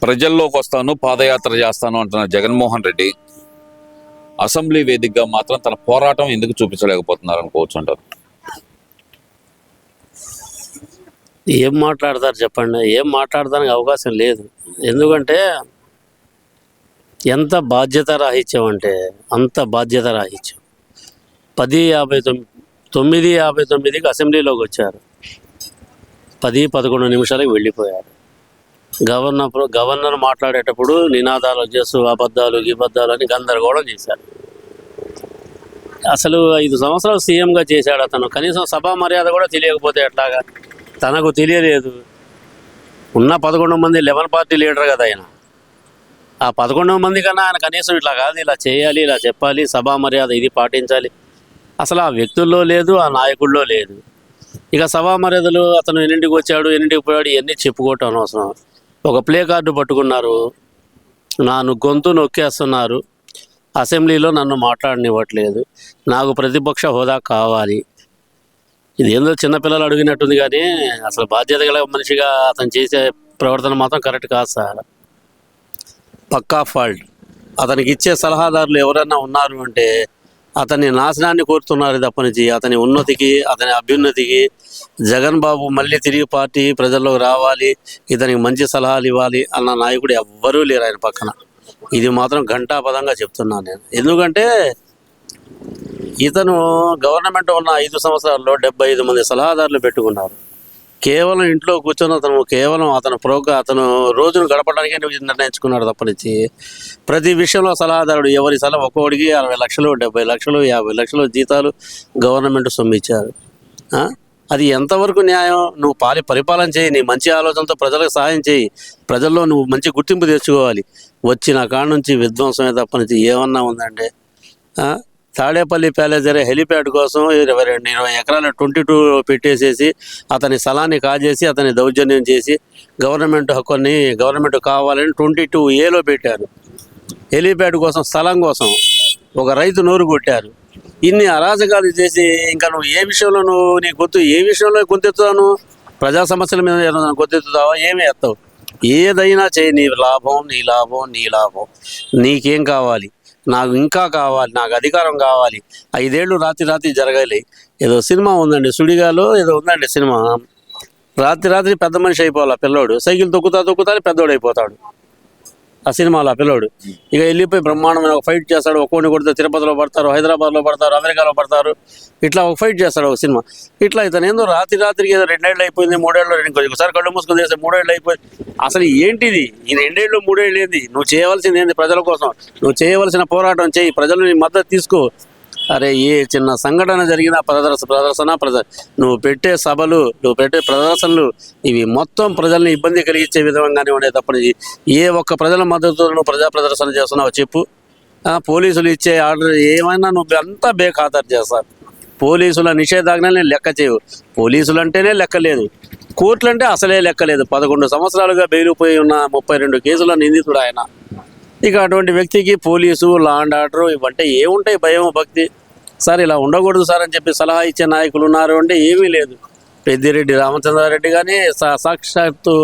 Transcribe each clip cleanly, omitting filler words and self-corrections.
ప్రజల్లోకి వస్తాను, పాదయాత్ర చేస్తాను అంటున్న జగన్మోహన్ రెడ్డి అసెంబ్లీ వేదికగా మాత్రం తన పోరాటం ఎందుకు చూపించలేకపోతున్నారు అనుకోవచ్చు అంటారు? ఏం మాట్లాడతారు చెప్పండి? ఏం మాట్లాడడానికి అవకాశం లేదు. ఎందుకంటే ఎంత బాధ్యత రాహిత్యం అంటే అంత బాధ్యత రాహిత్యం. 9:59కి అసెంబ్లీలోకి వచ్చారు, 10-11 నిమిషాలకు వెళ్ళిపోయారు. గవర్నర్ మాట్లాడేటప్పుడు నినాదాలు చేస్తూ అబద్ధాలు అని గందరగోళం చేశారు. అసలు 5 సంవత్సరాలు సీఎంగా చేశాడు అతను. కనీసం సభా మర్యాద కూడా తెలియకపోతే ఎట్లాగా? తనకు తెలియలేదు. ఉన్న 11 మంది 11 పార్టీ లీడర్ కదా ఆయన. ఆ 11 మంది కన్నా ఆయన కనీసం ఇట్లా కాదు, ఇలా చేయాలి, ఇలా చెప్పాలి, సభా మర్యాద ఇది పాటించాలి, అసలు ఆ వ్యక్తుల్లో లేదు, ఆ నాయకుల్లో లేదు. ఇక సభా మర్యాదలు అతను ఎన్నింటికి వచ్చాడు, ఎన్నింటికి పోయాడు, ఇవన్నీ చెప్పుకోవటం అనవసరం. ఒక ప్లే కార్డు పట్టుకున్నారు, నన్ను గొంతు నొక్కేస్తున్నారు, అసెంబ్లీలో నన్ను మాట్లాడనివ్వట్లేదు, నాకు ప్రతిపక్ష హోదా కావాలి. ఇదేందో చిన్నపిల్లలు అడిగినట్టుంది, కానీ అసలు బాధ్యత గల మనిషిగా అతను చేసే ప్రవర్తన మాత్రం కరెక్ట్ కాదు సార్. పక్కా ఫాల్ట్. అతనికి ఇచ్చే సలహాదారులు ఎవరైనా ఉన్నారు అంటే అతని నాశనాన్ని కోరుతున్నారు తప్పనిచ్చి అతని ఉన్నతికి, అతని అభ్యున్నతికి, జగన్ బాబు మళ్ళీ తిరిగి పార్టీ ప్రజల్లోకి రావాలి, ఇతనికి మంచి సలహాలు ఇవ్వాలి అన్న నాయకుడు ఎవ్వరూ లేరు ఆయన పక్కన. ఇది మాత్రం ఘంటాపదంగా చెప్తున్నాను నేను. ఎందుకంటే ఇతను గవర్నమెంట్ ఉన్న 5 సంవత్సరాల్లో 75 మంది సలహాదారులు పెట్టుకున్నారు. కేవలం ఇంట్లో కూర్చొని అతను రోజును గడపడానికే నిర్ణయించుకున్నాడు తప్పనిచ్చి ప్రతి విషయంలో సలహాదారుడు ఎవరి సలహా ఒక్కొక్కడికి 60 లక్షలు, 70 లక్షలు, 50 లక్షలు జీతాలు గవర్నమెంట్ సొమ్మిచ్చారు. అది ఎంతవరకు న్యాయం? నువ్వు పరిపాలన చేయి, నీ మంచి ఆలోచనతో ప్రజలకు సహాయం చేయి, ప్రజల్లో నువ్వు మంచి గుర్తింపు తెచ్చుకోవాలి. వచ్చిన కాడ నుంచి విధ్వంసమే తప్పనిచ్చి ఏమన్నా ఉందంటే తాడేపల్లి ప్యాలెస్ దగ్గర హెలిప్యాడ్ కోసం 20 ఎకరాల 22 పెట్టేసేసి అతని స్థలాన్ని కాజేసి అతని దౌర్జన్యం చేసి గవర్నమెంట్ కావాలని 22A పెట్టారు. హెలిప్యాడ్ కోసం, స్థలం కోసం ఒక రైతు నోరు కొట్టారు. ఇన్ని అరాజకాలు చేసి ఇంకా నువ్వు ఏ విషయంలో ఏ విషయంలో గొంతెత్తుతాను? ప్రజా సమస్యల మీద గొంతెత్తుతావా? ఏమి ఎత్తావు? ఏదైనా చేయి, నీ లాభం. నీకేం కావాలి? నాకు ఇంకా కావాలి, నాకు అధికారం కావాలి, 5 ఏళ్ళు రాత్రి జరగాలి. ఏదో సినిమా ఉందండి, సుడిగాలో ఏదో ఉందండి సినిమా. రాత్రి పెద్ద మనిషి అయిపోవాలి పిల్లోడు, సైకిల్ తొక్కుతా పెద్దోడు అయిపోతాడు ఆ సినిమాలో ఆ పిల్లోడు. ఇక వెళ్ళిపోయి బ్రహ్మాండమైన ఒక ఫైట్ చేస్తాడు. ఒక్కోని కొడితే తిరుపతిలో పడతారు, హైదరాబాద్లో పడతారు, అమెరికాలో పడతారు, ఇట్లా ఒక ఫైట్ చేస్తాడు ఒక సినిమా. ఇట్లా ఇతను ఏందో రాత్రికి ఏదో 2 ఏళ్ళు అయిపోయింది, 3 ఏళ్ళు, ఒకసారి కళ్ళు మూసుకొని చేస్తే 3 ఏళ్ళు అయిపోయింది. అసలు ఏంటిది ఈ 2 ఏళ్ళు 3 ఏళ్ళు ఏంది? నువ్వు చేయవలసింది ఏంది? ప్రజల కోసం నువ్వు చేయవలసిన పోరాటం చేయి, ప్రజలు నీ మద్దతు తీసుకో. అరే ఏ చిన్న సంఘటన జరిగినా నువ్వు పెట్టే సభలు, నువ్వు పెట్టే ప్రదర్శనలు ఇవి మొత్తం ప్రజల్ని ఇబ్బంది కలిగించే విధంగానే ఉండే తప్పని ఏ ఒక్క ప్రజల మద్దతుతో నువ్వు ప్రజా ప్రదర్శన చేస్తున్నావు చెప్పు? పోలీసులు ఇచ్చే ఆర్డర్ ఏమైనా నువ్వు అంతా బేఖాతరు చేస్తారు. పోలీసుల నిషేధాజ్ఞల్ని లెక్క చేయవు. పోలీసులు అంటేనే లెక్క లేదు, కోర్టులు అంటే అసలే లెక్క లేదు. 11 సంవత్సరాలుగా బెయిలిపోయి ఉన్న 32 కేసుల నిందితుడు ఆయన. ఇక అటువంటి వ్యక్తికి పోలీసు, లా అండ్ ఆర్డర్ ఇవంటే ఏముంటాయి? భయం, భక్తి. సార్ ఇలా ఉండకూడదు సార్ అని చెప్పి సలహా ఇచ్చే నాయకులు ఉన్నారు అంటే ఏమీ లేదు. పెద్దిరెడ్డి రామచంద్రారెడ్డి కానీ సాక్షాత్తు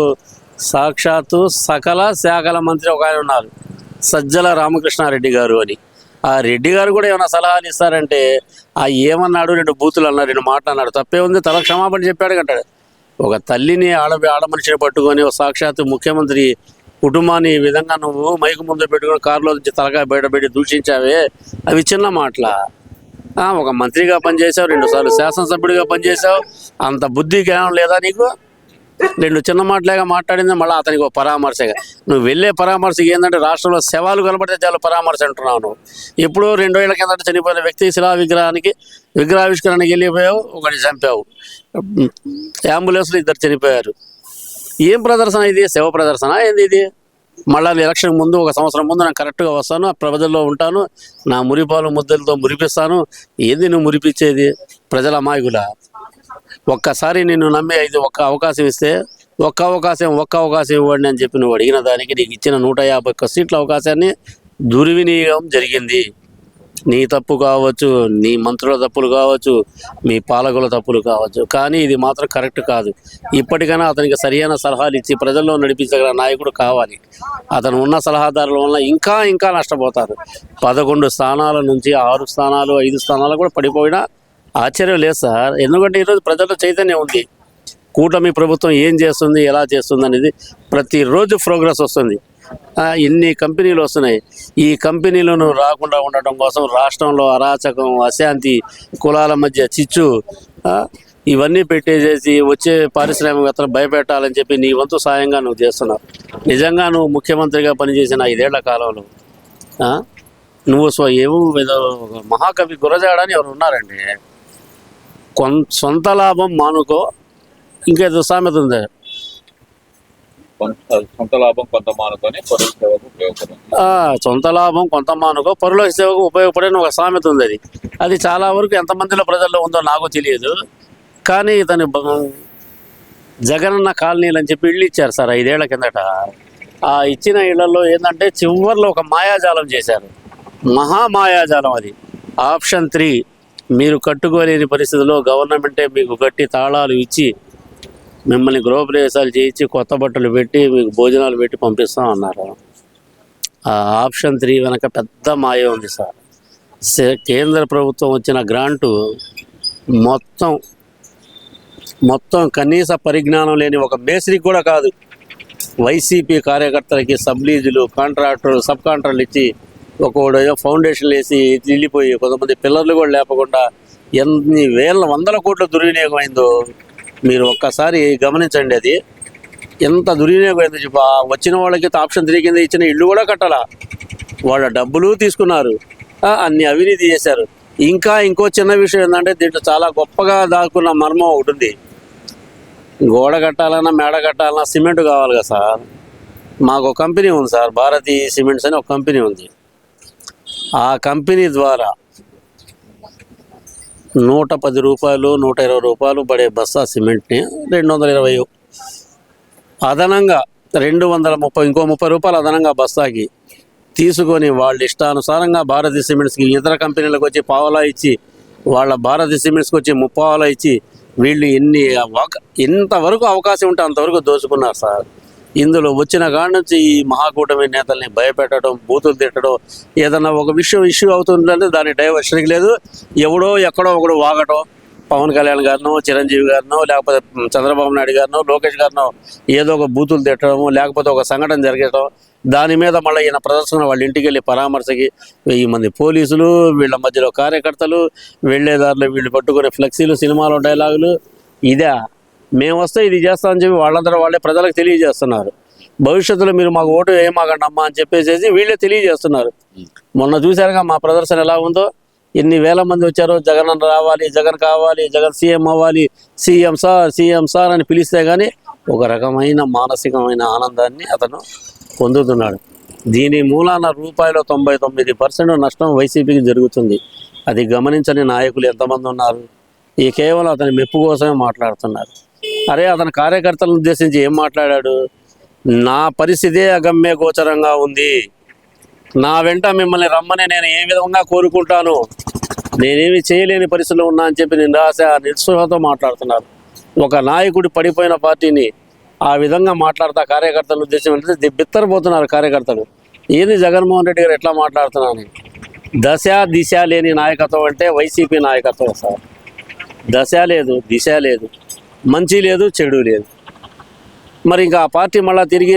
సకల శాఖల మంత్రి ఒక ఆయన ఉన్నారు, సజ్జల రామకృష్ణారెడ్డి గారు అని. ఆ రెడ్డి గారు కూడా ఏమైనా సలహాలు ఇస్తారంటే ఏమన్నాడు? 2 బూతులు అన్నాడు, 2 మాటలు అన్నాడు, తప్పే ఉంది, తల క్షమాపణ చెప్పాడు కంటాడు. ఒక తల్లిని ఆడ మనిషిని పట్టుకొని ఒక సాక్షాత్తు ముఖ్యమంత్రి కుటుంబాన్ని ఈ విధంగా నువ్వు మైకు ముందు పెట్టుకుని కారులో నుంచి తలకాయ బయటపెట్టి దూషించావే, అవి చిన్న మాటల? ఒక మంత్రిగా పనిచేసావు, 2 సార్లు శాసనసభ్యుడిగా పనిచేసావు, అంత బుద్ధి జ్ఞానం లేదా నీకు? 2 చిన్న మాటలేగా మాట్లాడింది, మళ్ళీ అతనికి ఒక పరామర్శగా. నువ్వు వెళ్ళే పరామర్శకి ఏంటంటే రాష్ట్రంలో శవాలు కనబడితే చాలా పరామర్శ అంటున్నావు. నువ్వు ఎప్పుడో 2 ఏళ్ల కిందట చనిపోయిన వ్యక్తి విగ్రహావిష్కరణకి వెళ్ళిపోయావు, ఒకటి చంపావు, అంబులెన్స్లో 2 చనిపోయారు. ఏం ప్రదర్శన ఇది? శవ ప్రదర్శన ఏంది ఇది? మళ్ళీ ఎలక్షన్ ముందు 1 సంవత్సరం ముందు నేను కరెక్ట్గా వస్తాను, ప్రజల్లో ఉంటాను, నా మురిపాలు ముద్దలతో మురిపిస్తాను. ఏంది నువ్వు మురిపించేది? ప్రజల అమాయకులా? ఒక్కసారి నిన్ను నమ్మి ఒక్క అవకాశం ఇస్తే ఒక్క అవకాశం ఇవ్వండి అని చెప్పి నువ్వు అడిగిన దానికి నీకు ఇచ్చిన 151 సీట్ల అవకాశాన్ని దుర్వినియోగం జరిగింది. నీ తప్పు కావచ్చు, నీ మంత్రుల తప్పులు కావచ్చు, మీ పాలకుల తప్పులు కావచ్చు, కానీ ఇది మాత్రం కరెక్ట్ కాదు. ఇప్పటికైనా అతనికి సరైన సలహాలు ఇచ్చి ప్రజల్లో నడిపించగల నాయకుడు కావాలి. అతను ఉన్న సలహాదారుల వల్ల ఇంకా ఇంకా నష్టపోతారు. 11 స్థానాల నుంచి 6 స్థానాలు 5 స్థానాలు కూడా పడిపోయినా ఆశ్చర్యం లేదు సార్. ఎందుకంటే ఈరోజు ప్రజల్లో చైతన్యం ఉంది. కూటమి ప్రభుత్వం ఏం చేస్తుంది, ఎలా చేస్తుంది అనేది ప్రతిరోజు ప్రోగ్రెస్ వస్తుంది. ఇన్ని కంపెనీలు వస్తున్నాయి. ఈ కంపెనీలను రాకుండా ఉండటం కోసం రాష్ట్రంలో అరాచకం, అశాంతి, కులాల మధ్య చిచ్చు, ఇవన్నీ పెట్టేసేసి వచ్చే పారిశ్రామికవేత్తలు భయపెట్టాలని చెప్పి నీ వంతు సాయంగా నువ్వు చేస్తున్నావు. నిజంగా నువ్వు ముఖ్యమంత్రిగా పనిచేసిన 5 ఏళ్ల కాలంలో నువ్వు ఏదో మహాకవి గురజాడ అని ఎవరు ఉన్నారండి. సొంత లాభం మానుకో, ఇంకేదో సామెత ఉంది, సొంత లాభం కొంత మానుకొని పరుల సేవకు ఉపయోగపడుతుంది. సొంత లాభం కొంత మానుకో పరుల సేవకు ఉపయోగపడే ఒక సామెత ఉంది. అది చాలా వరకు ఎంతమందిలో ప్రజల్లో ఉందో నాకు తెలియదు. కానీ ఇతని జగనన్న కాలనీలు అని చెప్పి ఇళ్ళు ఇచ్చారు సార్ 5 ఏళ్ల కిందట. ఆ ఇచ్చిన ఇళ్లలో ఏంటంటే చివర్లో ఒక మాయాజాలం చేశారు. మహామాయాజాలం అది. ఆప్షన్ 3, మీరు కట్టుకోలేని పరిస్థితుల్లో గవర్నమెంటే మీకు గట్టి తాళాలు ఇచ్చి మిమ్మల్ని గృహప్రవేశాలు చేయించి కొత్త బట్టలు పెట్టి మీకు భోజనాలు పెట్టి పంపిస్తాం అన్నారు. ఆ ఆప్షన్ 3 వెనక పెద్ద మాయ ఉంది సార్. కేంద్ర ప్రభుత్వం వచ్చిన గ్రాంటు మొత్తం కనీస పరిజ్ఞానం లేని ఒక మేస్త్రికి కూడా కాదు, వైసీపీ కార్యకర్తలకి సబ్లీజులు, కాంట్రాక్టర్లు, సబ్ కాంట్రాక్టర్లు ఇచ్చి ఒకడు ఫౌండేషన్లు వేసి వెళ్ళిపోయి కొంతమంది పిల్లర్లు కూడా లేపకుండా ఎన్ని వందల కోట్ల దుర్వినియోగం అయిందో మీరు ఒక్కసారి గమనించండి. అది ఎంత దుర్వినియోగం అయిందో చెప్పి వచ్చిన వాళ్ళకి ఆప్షన్ 3 కింద ఇచ్చిన ఇల్లు కూడా కట్టాలా, వాళ్ళ డబ్బులు తీసుకున్నారు, అన్ని అవినీతి చేశారు. ఇంకో చిన్న విషయం ఏంటంటే దీంట్లో చాలా గొప్పగా దాక్కున్న మర్మం ఒకటి ఉంది. గోడ కట్టాలన్నా మేడ కట్టాలన్నా సిమెంట్ కావాలి కదా సార్. మాకు ఒక కంపెనీ ఉంది సార్, భారతీ సిమెంట్స్ అని ఒక కంపెనీ ఉంది. ఆ కంపెనీ ద్వారా 110 రూపాయలు 120 రూపాయలు పడే బస్తా సిమెంట్ని 220 అదనంగా 230 ఇంకో 30 రూపాయలు అదనంగా బస్తాకి తీసుకొని వాళ్ళ ఇష్టానుసారంగా భారతీ సిమెంట్స్కి ఇతర కంపెనీలకు వచ్చి పావలా ఇచ్చి, వాళ్ళ భారతీ సిమెంట్స్కి వచ్చి 30 పావలా ఇచ్చి వీళ్ళు ఎంతవరకు అవకాశం ఉంటే అంతవరకు దోచుకున్నారు సార్. ఇందులో వచ్చిన కాడ నుంచి ఈ మహాకూటమి నేతల్ని భయపెట్టడం, బూతులు తిట్టడం, ఏదన్నా ఒక ఇష్యూ అవుతుందంటే దాని డైవర్షన్కి లేదు. ఎవడో ఎక్కడో ఒకడు వాగటం, పవన్ కళ్యాణ్ గారినో, చిరంజీవి గారినో, లేకపోతే చంద్రబాబు నాయుడు గారినో, లోకేష్ గారినో ఏదో ఒక బూతులు తిట్టడము, లేకపోతే ఒక సంఘటన జరగటం, దాని మీద మళ్ళీ ఈయన ప్రదర్శన వాళ్ళ ఇంటికి వెళ్ళి పరామర్శకి 1000 మంది పోలీసులు, వీళ్ళ మధ్యలో కార్యకర్తలు, వెళ్ళేదారులు వీళ్ళు పట్టుకునే ఫ్లెక్సీలు, సినిమాలో డైలాగులు. ఇదే మేము వస్తే ఇది చేస్తామని చెప్పి వాళ్ళందరూ వాళ్ళే ప్రజలకు తెలియజేస్తున్నారు. భవిష్యత్తులో మీరు మాకు ఓటు వేయమాకండి అమ్మా అని చెప్పేసి వీళ్ళే తెలియజేస్తున్నారు. మొన్న చూశారుగా మా ప్రదర్శన ఎలా ఉందో, ఎన్ని వేల మంది వచ్చారో. జగన్ రావాలి, జగన్ కావాలి, జగన్ సీఎం అవ్వాలి, సీఎం సార్ అని పిలిస్తే కానీ ఒక రకమైన మానసికమైన ఆనందాన్ని అతను పొందుతున్నాడు. దీని మూలాన రూపాయలు 99% నష్టం వైసీపీకి జరుగుతుంది. అది గమనించని నాయకులు ఎంతమంది ఉన్నారు? ఈ కేవలం అతని మెప్పు కోసమే మాట్లాడుతున్నారు. అరే అతని కార్యకర్తలను ఉద్దేశించి ఏం మాట్లాడాడు? నా పరిస్థితే అగమ్య గోచరంగా ఉంది, నా వెంట మిమ్మల్ని రమ్మని నేను ఏ విధంగా కోరుకుంటాను, నేనేమి చేయలేని పరిస్థితిలో ఉన్నా అని చెప్పి నిస్పృహతో మాట్లాడుతున్నారు. ఒక నాయకుడి పడిపోయిన పార్టీని ఆ విధంగా మాట్లాడతా కార్యకర్తల ఉద్దేశం అంటే బిత్తరపోతున్నారు కార్యకర్తలు. ఏది జగన్మోహన్ రెడ్డి గారు ఎట్లా మాట్లాడుతున్నాను? దశ దిశ లేని నాయకత్వం అంటే వైసీపీ నాయకత్వం సార్. దశ లేదు, దిశ లేదు, మంచి లేదు, చెడు లేదు. మరి ఇంకా ఆ పార్టీ మళ్ళీ తిరిగి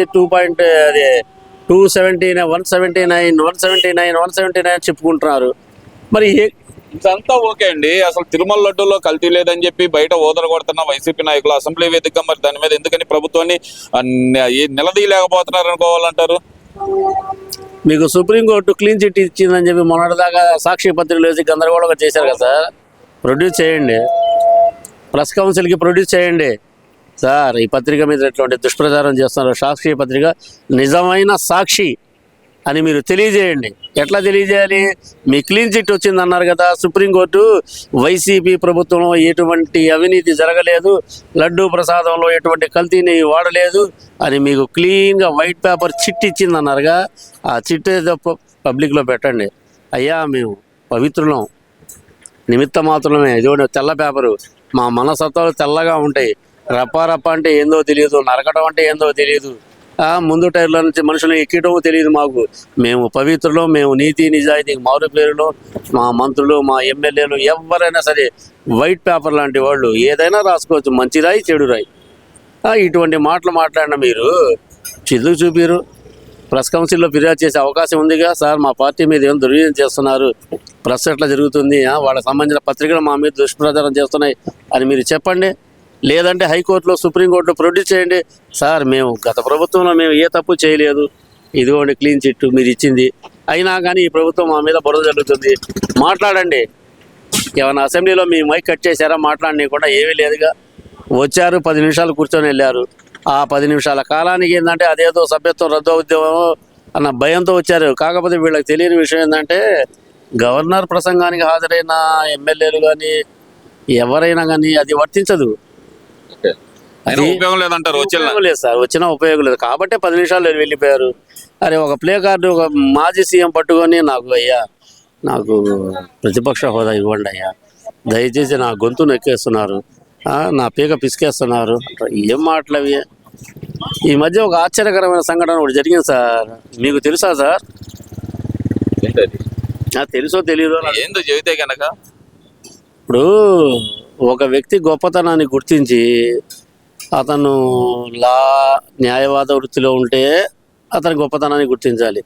179 చెప్పుకుంటున్నారు. మరి ఇదంతా ఓకే అండి. అసలు తిరుమల లడ్డూలో కల్తీ లేదని చెప్పి బయట ఓదర కొడుతున్న వైసీపీ నాయకులు అసెంబ్లీ వేదికగా మరి దాని మీద ఎందుకని ప్రభుత్వాన్ని నిలదీయలేకపోతున్నారు అనుకోవాలంటారు? మీకు సుప్రీంకోర్టు క్లీన్ చిట్ ఇచ్చిందని చెప్పి మొన్నటిదాకా సాక్షి పత్రికలు వేసి గందరగోళంగా చేశారు కదా సార్. ప్రొడ్యూస్ చేయండి, ప్రెస్ కౌన్సిల్కి ప్రొడ్యూస్ చేయండి సార్. ఈ పత్రిక మీద ఎటువంటి దుష్ప్రచారం చేస్తున్నారు? సాక్షి పత్రిక నిజమైన సాక్షి అని మీరు తెలియజేయండి. ఎట్లా తెలియజేయాలి? మీ క్లీన్ చిట్ వచ్చిందన్నారు కదా సుప్రీంకోర్టు, వైసీపీ ప్రభుత్వంలో ఎటువంటి అవినీతి జరగలేదు, లడ్డూ ప్రసాదంలో ఎటువంటి కల్తీని వాడలేదు అని మీకు క్లీన్గా వైట్ పేపర్ చిట్ ఇచ్చిందన్నారుగా. ఆ చిట్ ఏదో పబ్లిక్లో పెట్టండి. అయ్యా మేము పవిత్రులం, నిమిత్త మాత్రమే. ఇదిగోండి తెల్ల పేపరు, మా మనసత్వాలు తెల్లగా ఉంటాయి. రప్ప అంటే ఏందో తెలియదు, నరకడం అంటే ఏందో తెలియదు, ముందు టైర్ల నుంచి మనుషులు ఎక్కడమో తెలియదు మాకు. మేము పవిత్రులు, మేము నీతి నిజాయితీ మారు పేరులో. మా మంత్రులు, మా ఎమ్మెల్యేలు ఎవరైనా సరే వైట్ పేపర్ లాంటి వాళ్ళు, ఏదైనా రాసుకోవచ్చు, మంచి రాయి చెడు రాయి. ఇటువంటి మాటలు మాట్లాడిన మీరు చిల్లు చూపిరు. ప్రెస్ కౌన్సిల్లో ఫిర్యాదు చేసే అవకాశం ఉందిగా. సార్ మా పార్టీ మీద ఏం దుర్వినియోగం చేస్తున్నారు, ప్రెస్ ఎట్లా జరుగుతుంది, వాళ్ళకి సంబంధించిన పత్రికలు మా మీద దుష్ప్రచారం చేస్తున్నాయి అని మీరు చెప్పండి. లేదంటే హైకోర్టులో, సుప్రీంకోర్టులో ప్రొడ్యూస్ చేయండి. సార్ మేము గత ప్రభుత్వంలో మేము ఏ తప్పు చేయలేదు, ఇదిగోండి క్లీన్ చిట్ మీరు ఇచ్చింది, అయినా కానీ ఈ ప్రభుత్వం మా మీద బురద జరుగుతుంది, మాట్లాడండి. ఏమైనా అసెంబ్లీలో మీ మైక్ కట్ చేశారా? మాట్లాడనీయకుండా ఏమీ లేదుగా. వచ్చారు 10 నిమిషాలు కూర్చొని వెళ్ళారు. ఆ 10 నిమిషాల కాలానికి ఏంటంటే అదేదో సభ్యత్వం రద్దు అవుద్దామో అన్న భయంతో వచ్చారు. కాకపోతే వీళ్ళకి తెలియని విషయం ఏంటంటే గవర్నర్ ప్రసంగానికి హాజరైన ఎమ్మెల్యేలు కానీ ఎవరైనా కానీ అది వర్తించదు. ఉపయోగం లేదంటారు. ఉపయోగం లేదు సార్, వచ్చినా ఉపయోగం లేదు కాబట్టి 10 నిమిషాలు వెళ్ళిపోయారు. అరే ఒక ప్లే కార్డు ఒక మాజీ సీఎం పట్టుకొని నాకు ప్రతిపక్ష హోదా ఇవ్వండి అయ్యా, దయచేసి నా గొంతు నొక్కేస్తున్నారు, నా పీక పిసికేస్తున్నారు. ఏం మాటలు అవి? ఈ మధ్య ఒక ఆశ్చర్యకరమైన సంఘటన ఒకటి జరిగింది సార్, మీకు తెలుసా సార్? తెలుసో తెలియదో ఏందో చెబితే కనుక. ఇప్పుడు ఒక వ్యక్తి గొప్పతనాన్ని గుర్తించి అతను న్యాయవాద వృత్తిలో ఉంటే అతని గొప్పతనాన్ని గుర్తించాలి,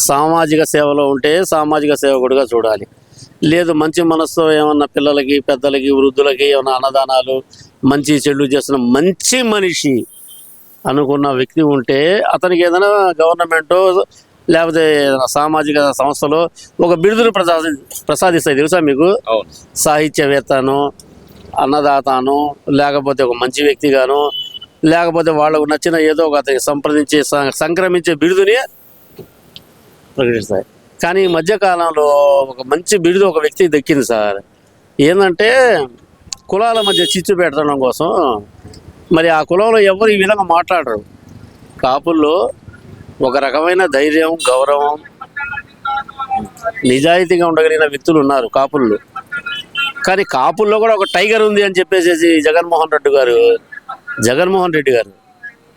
సామాజిక సేవలో ఉంటే సామాజిక సేవకుడిగా చూడాలి. లేదు మంచి మనసుతో ఏమన్నా పిల్లలకి, పెద్దలకి, వృద్ధులకి ఏమన్నా అన్నదానాలు, మంచి చెడు చేస్తున్న మంచి మనిషి అనుకున్న వ్యక్తి ఉంటే అతనికి ఏదైనా గవర్నమెంటో లేకపోతే సామాజిక సంస్థలో ఒక బిరుదును ప్రసాదిస్తాయి. తెలుసా మీకు? సాహిత్యవేత్తను, అన్నదాతను, లేకపోతే ఒక మంచి వ్యక్తిగాను, లేకపోతే వాళ్ళకు నచ్చిన ఏదో ఒక అతనికి సంప్రదించి సంక్రమించే బిరుదుని ప్రకటిస్తాయి. కానీ ఈ మధ్యకాలంలో ఒక మంచి బిరుదు ఒక వ్యక్తికి దక్కింది సార్. ఏంటంటే కులాల మధ్య చిచ్చు పెట్టడం కోసం. మరి ఆ కులంలో ఎవరు ఈ విధంగా మాట్లాడరు. కాపుల్లో ఒక రకమైన ధైర్యం, గౌరవం, నిజాయితీగా ఉండగలిగిన వ్యక్తులు ఉన్నారు కాపుల్లో. కానీ కాపుల్లో కూడా ఒక టైగర్ ఉంది అని చెప్పేసి జగన్మోహన్ రెడ్డి గారు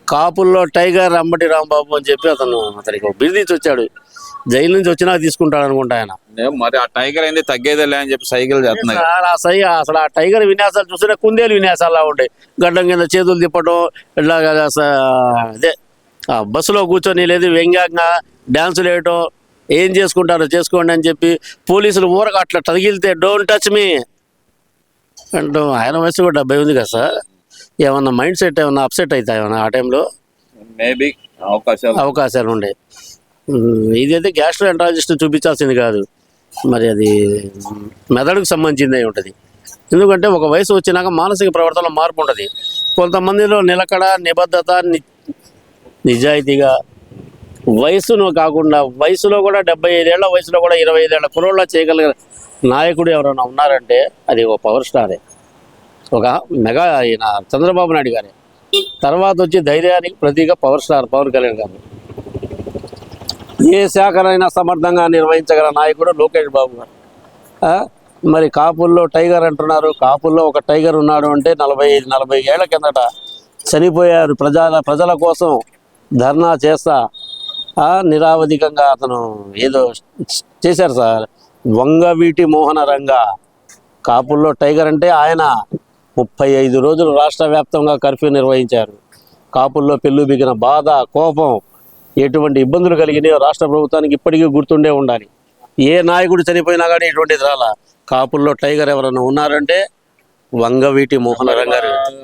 కాపుల్లో టైగర్ అంబటి రాంబాబు అని చెప్పి అతనికి ఒక బిరుదు వచ్చాడు. జైలు నుంచి వచ్చినా తీసుకుంటాడు అనుకుంటా ఆయన. మరి ఆ టైగర్ అయింది తగ్గేదేలే అని చెప్పి సైకిల్ చేస్తున్నాయి. అసలు ఆ టైగర్ విన్యాసాలు చూస్తుంటే కుందేలు విన్యాసాలు ఉంటాయి. గడ్డం కింద చేతులు తిప్పటం, ఇట్లా అదే బస్సులో కూర్చొని లేదు వ్యంగ్యంగా డ్యాన్సులు వేయటం, ఏం చేసుకుంటారో చేసుకోండి అని చెప్పి పోలీసులు ఊరక అట్లా తగిలితే డోంట్ టచ్ మీ అంటూ. ఆయన వయసు కూడా 70 ఉంది కదా సార్. ఏమన్నా మైండ్ సెట్ ఏమన్నా అప్సెట్ అవుతాయి ఏమన్నా ఆ టైంలో? మేబీ అవకాశాలు ఉండే. ఇదైతే గ్యాస్ట్రోఎంట్రాలజిస్ట్ చూపించాల్సింది కాదు, మరి అది మెదడుకు సంబంధించింది అయి ఉంటుంది. ఎందుకంటే ఒక వయసు వచ్చినాక మానసిక ప్రవర్తనలో మార్పు ఉంటుంది. కొంతమందిలో నిలకడ, నిబద్ధత, నిజాయితీగా, వయసును కాకుండా వయసులో కూడా 75 ఏళ్ల వయసులో కూడా 25 ఏళ్ల కుర్రోళ్ళ చేయగలిగిన నాయకుడు ఎవరైనా ఉన్నారంటే అది ఒక పవర్ స్టారే, ఒక మెగా అయిన చంద్రబాబు నాయుడు గారే. తర్వాత వచ్చి ధైర్యానికి ప్రతీక పవర్ స్టార్ పవన్ కళ్యాణ్ గారు. ఏ శాఖనైనా సమర్థంగా నిర్వహించగల నాయకుడు లోకేష్ బాబు గారు. మరి కాపుల్లో టైగర్ అంటున్నారు. కాపుల్లో ఒక టైగర్ ఉన్నాడు అంటే 40 ఏళ్ల కిందట చనిపోయారు. ప్రజల కోసం ధర్నా చేస్తా నిరావధికంగా అతను ఏదో చేశారు సార్. వంగవీటి మోహన రంగ కాపుల్లో టైగర్ అంటే ఆయన 35 రోజులు రాష్ట్ర వ్యాప్తంగా కర్ఫ్యూ నిర్వహించారు. కాపుల్లో పెళ్ళుబిగిన బాధ, కోపం, ఎటువంటి ఇబ్బందులు కలిగినాయో రాష్ట్ర ప్రభుత్వానికి ఇప్పటికీ గుర్తుండే ఉండాలి. ఏ నాయకుడు చనిపోయినా కానీ ఇటువంటిది రాలా. కాపుల్లో టైగర్ ఎవరైనా ఉన్నారంటే వంగవీటి మోహన రంగ.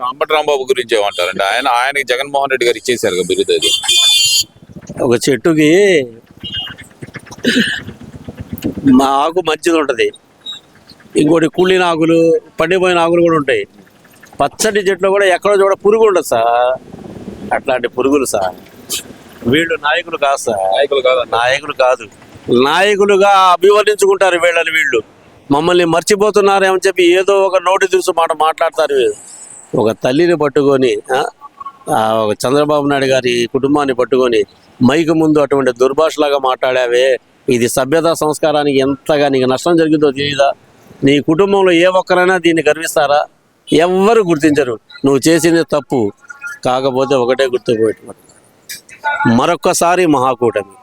అంబటి రాంబాబు గురించి ఏమంటారంటే ఆయనకి జగన్మోహన్ రెడ్డి గారు ఇచ్చేసారు బిరుదు. అది ఒక చెట్టుకి మా ఆకు మంచిది ఉంటుంది, ఇంకోటి కుళ్ళిన ఆకులు, పండిపోయిన ఆకులు కూడా ఉంటాయి. పచ్చటి చెట్లు కూడా ఎక్కడో చూడ పురుగు ఉండదు సార్. అట్లాంటి పురుగులు సార్ వీళ్ళు. నాయకులు కాదు సార్, నాయకులు కాదు, నాయకులుగా అభివర్ణించుకుంటారు వీళ్ళని. వీళ్ళు మమ్మల్ని మర్చిపోతున్నారేమని చెప్పి ఏదో ఒక నోటి దురుసు మాట మాట్లాడతారు. ఒక తల్లిని పట్టుకొని, ఒక చంద్రబాబు నాయుడు గారి కుటుంబాన్ని పట్టుకొని మైకు ముందు అటువంటి దుర్భాషలాగా మాట్లాడావే, ఇది సభ్యత సంస్కారానికి ఎంతగా నీకు నష్టం జరిగిందో తెలియదా? నీ కుటుంబంలో ఏ ఒక్కరైనా దీన్ని గర్విస్తారా? ఎవ్వరు గుర్తించరు. నువ్వు చేసింది తప్పు. కాకపోతే ఒకటే గుర్తుపెట్టుకో, మరొక్కసారి మహాకూటమి.